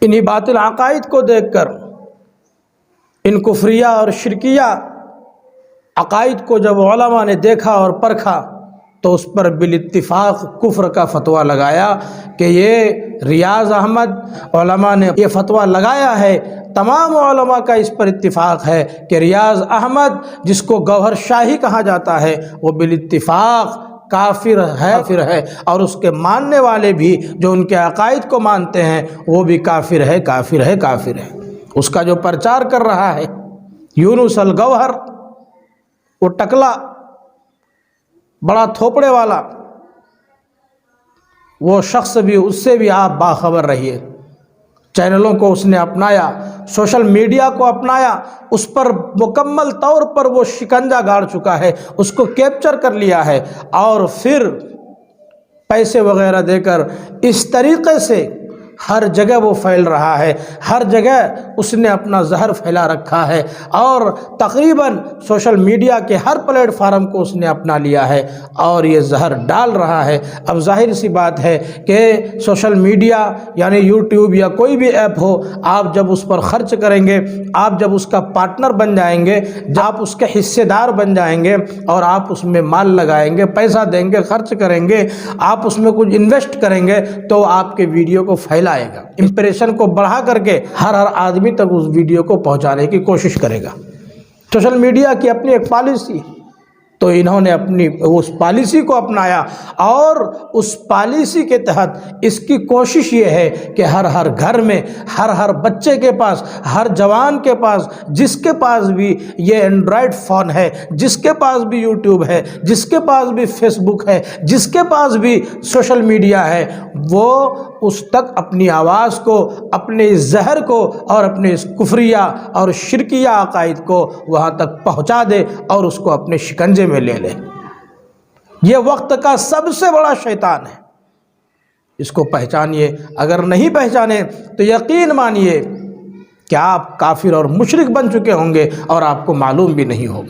انہی باطل عقائد کو دیکھ کر ان کفریہ اور شرکیہ عقائد کو جب علماء نے دیکھا اور پرکھا تو اس پر بالاتفاق کفر کا فتویٰ لگایا کہ یہ ریاض احمد، علماء نے یہ فتویٰ لگایا ہے، تمام علماء کا اس پر اتفاق ہے کہ ریاض احمد جس کو گوہر شاہی کہا جاتا ہے وہ بالاتفاق کافر ہے اور اس کے ماننے والے بھی جو ان کے عقائد کو مانتے ہیں وہ بھی کافر ہے۔ اس کا جو پرچار کر رہا ہے یونس الگوہر، وہ ٹکلا بڑا تھوپڑے والا، وہ شخص بھی، اس سے بھی آپ باخبر رہیے۔ چینلوں کو اس نے اپنایا، سوشل میڈیا کو اپنایا، اس پر مکمل طور پر وہ شکنجہ گاڑ چکا ہے، اس کو کیپچر کر لیا ہے اور پھر پیسے وغیرہ دے کر اس طریقے سے ہر جگہ وہ پھیل رہا ہے، ہر جگہ اس نے اپنا زہر پھیلا رکھا ہے اور تقریباً سوشل میڈیا کے ہر پلیٹ فارم کو اس نے اپنا لیا ہے اور یہ زہر ڈال رہا ہے۔ اب ظاہر سی بات ہے کہ سوشل میڈیا یعنی یوٹیوب یا کوئی بھی ایپ ہو، آپ جب اس پر خرچ کریں گے، آپ جب اس کا پارٹنر بن جائیں گے، جب آپ اس کے حصے دار بن جائیں گے اور آپ اس میں مال لگائیں گے، پیسہ دیں گے، خرچ کریں گے، آپ اس میں کچھ انویسٹ کریں گے تو آپ کے ویڈیو کو پھیلائے گا، امپریشن کو بڑھا کر کے ہر آدمی تک اس ویڈیو کو پہنچانے کی کوشش کرے گا۔ سوشل میڈیا کی اپنی ایک پالیسی، تو انہوں نے اپنی اس پالیسی کو اپنایا اور اس پالیسی کے تحت اس کی کوشش یہ ہے کہ ہر گھر میں، ہر بچے کے پاس، ہر جوان کے پاس، جس کے پاس بھی یہ اینڈرائڈ فون ہے، جس کے پاس بھی یوٹیوب ہے، جس کے پاس بھی فیس بک ہے، جس کے پاس بھی سوشل میڈیا ہے، وہ اس تک اپنی آواز کو، اپنے اس زہر کو اور اپنے اس کفریہ اور شرکیہ عقائد کو وہاں تک پہنچا دے اور اس کو اپنے شکنجے میں لے لے۔ یہ وقت کا سب سے بڑا شیطان ہے، اس کو پہچانیے۔ اگر نہیں پہچانے تو یقین مانیے کہ آپ کافر اور مشرک بن چکے ہوں گے اور آپ کو معلوم بھی نہیں ہوگا۔